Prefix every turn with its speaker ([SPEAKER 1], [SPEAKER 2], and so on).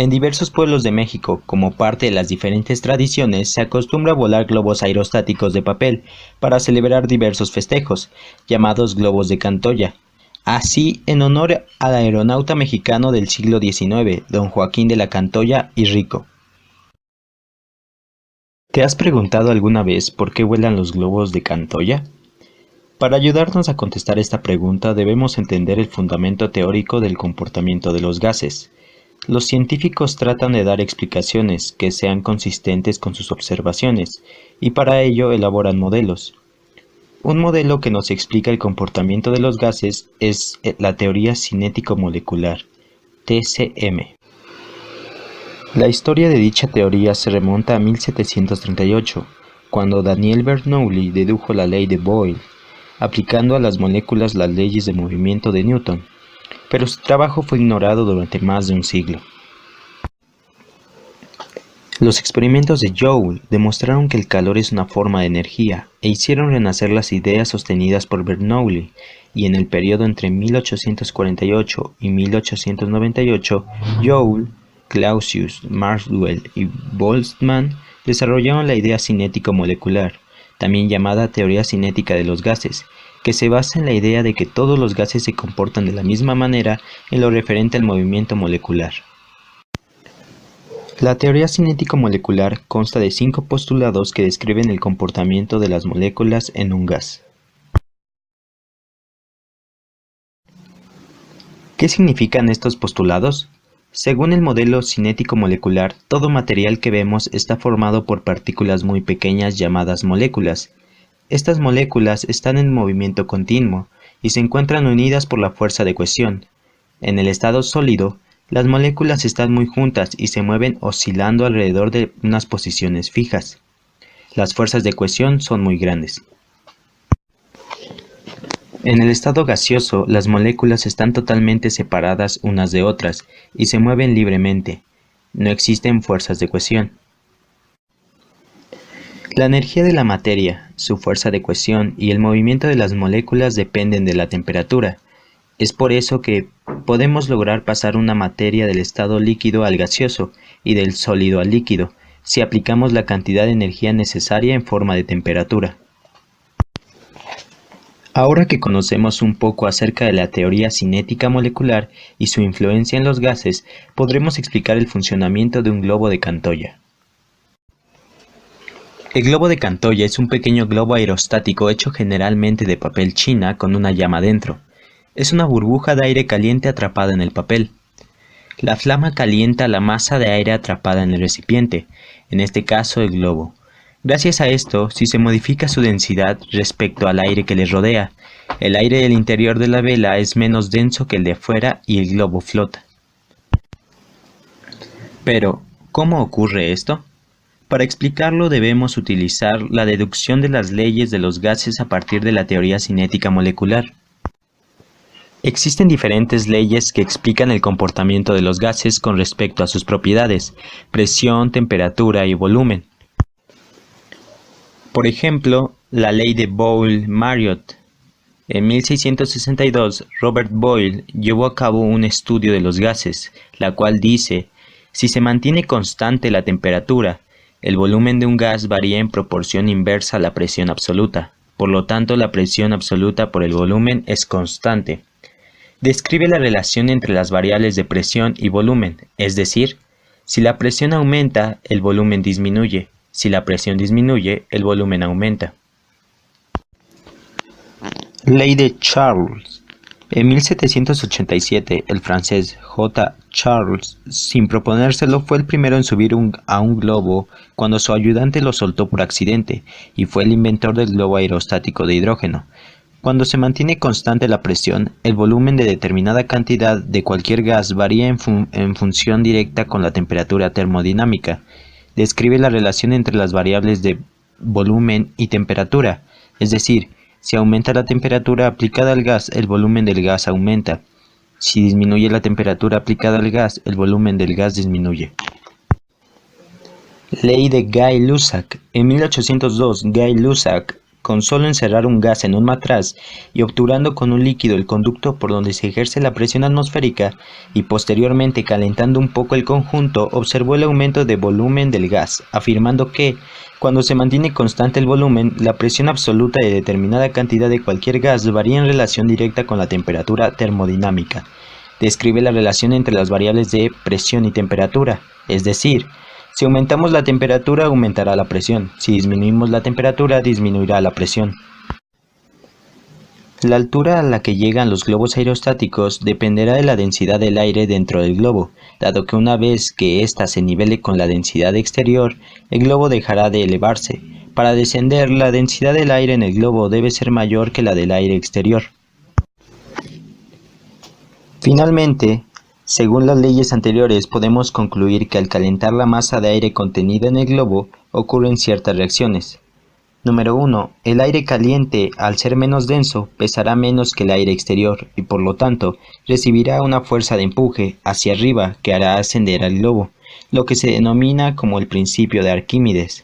[SPEAKER 1] En diversos pueblos de México, como parte de las diferentes tradiciones, se acostumbra a volar globos aerostáticos de papel para celebrar diversos festejos, llamados globos de Cantoya. Así, en honor al aeronauta mexicano del siglo XIX, don Joaquín de la Cantoya y Rico. ¿Te has preguntado alguna vez por qué vuelan los globos de Cantoya? Para ayudarnos a contestar esta pregunta debemos entender el fundamento teórico del comportamiento de los gases. Los científicos tratan de dar explicaciones que sean consistentes con sus observaciones, y para ello elaboran modelos. Un modelo que nos explica el comportamiento de los gases es la teoría cinético-molecular, TCM. La historia de dicha teoría se remonta a 1738, cuando Daniel Bernoulli dedujo la ley de Boyle, aplicando a las moléculas las leyes de movimiento de Newton, pero su trabajo fue ignorado durante más de un siglo. Los experimentos de Joule demostraron que el calor es una forma de energía e hicieron renacer las ideas sostenidas por Bernoulli, y en el periodo entre 1848 y 1898, Joule, Clausius, Maxwell y Boltzmann desarrollaron la idea cinético-molecular, también llamada teoría cinética de los gases, que se basa en la idea de que todos los gases se comportan de la misma manera en lo referente al movimiento molecular. La teoría cinético-molecular consta de 5 postulados que describen el comportamiento de las moléculas en un gas. ¿Qué significan estos postulados? Según el modelo cinético-molecular, todo material que vemos está formado por partículas muy pequeñas llamadas moléculas. Estas moléculas están en movimiento continuo y se encuentran unidas por la fuerza de cohesión. En el estado sólido, las moléculas están muy juntas y se mueven oscilando alrededor de unas posiciones fijas. Las fuerzas de cohesión son muy grandes. En el estado gaseoso, las moléculas están totalmente separadas unas de otras y se mueven libremente. No existen fuerzas de cohesión. La energía de la materia, su fuerza de cohesión y el movimiento de las moléculas dependen de la temperatura. Es por eso que podemos lograr pasar una materia del estado líquido al gaseoso y del sólido al líquido, si aplicamos la cantidad de energía necesaria en forma de temperatura. Ahora que conocemos un poco acerca de la teoría cinética molecular y su influencia en los gases, podremos explicar el funcionamiento de un globo de Cantoya. El globo de Cantoya es un pequeño globo aerostático hecho generalmente de papel china con una llama dentro. Es una burbuja de aire caliente atrapada en el papel. La flama calienta la masa de aire atrapada en el recipiente, en este caso el globo. Gracias a esto, si se modifica su densidad respecto al aire que le rodea, el aire del interior de la vela es menos denso que el de afuera y el globo flota. Pero, ¿cómo ocurre esto? Para explicarlo debemos utilizar la deducción de las leyes de los gases a partir de la teoría cinética molecular. Existen diferentes leyes que explican el comportamiento de los gases con respecto a sus propiedades, presión, temperatura y volumen. Por ejemplo, la ley de Boyle-Marriott. En 1662, Robert Boyle llevó a cabo un estudio de los gases, la cual dice: si se mantiene constante la temperatura, el volumen de un gas varía en proporción inversa a la presión absoluta. Por lo tanto, la presión absoluta por el volumen es constante. Describe la relación entre las variables de presión y volumen, es decir, si la presión aumenta, el volumen disminuye; si la presión disminuye, el volumen aumenta. Ley de Charles. En 1787, el francés J. Charles, sin proponérselo, fue el primero en subir a un globo cuando su ayudante lo soltó por accidente, y fue el inventor del globo aerostático de hidrógeno. Cuando se mantiene constante la presión, el volumen de determinada cantidad de cualquier gas varía en función directa con la temperatura termodinámica. Describe la relación entre las variables de volumen y temperatura, es decir, si aumenta la temperatura aplicada al gas, el volumen del gas aumenta. Si disminuye la temperatura aplicada al gas, el volumen del gas disminuye. Ley de Gay-Lussac. En 1802, Gay-Lussac con solo encerrar un gas en un matraz y obturando con un líquido el conducto por donde se ejerce la presión atmosférica y posteriormente calentando un poco el conjunto, observó el aumento de volumen del gas, afirmando que, cuando se mantiene constante el volumen, la presión absoluta de determinada cantidad de cualquier gas varía en relación directa con la temperatura termodinámica. Describe la relación entre las variables de presión y temperatura, es decir, si aumentamos la temperatura, aumentará la presión. Si disminuimos la temperatura, disminuirá la presión. La altura a la que llegan los globos aerostáticos dependerá de la densidad del aire dentro del globo, dado que una vez que ésta se nivele con la densidad exterior, el globo dejará de elevarse. Para descender, la densidad del aire en el globo debe ser mayor que la del aire exterior. Finalmente, según las leyes anteriores, podemos concluir que al calentar la masa de aire contenida en el globo, ocurren ciertas reacciones. Número 1. El aire caliente, al ser menos denso, pesará menos que el aire exterior y por lo tanto recibirá una fuerza de empuje hacia arriba que hará ascender al globo, lo que se denomina como el principio de Arquímedes.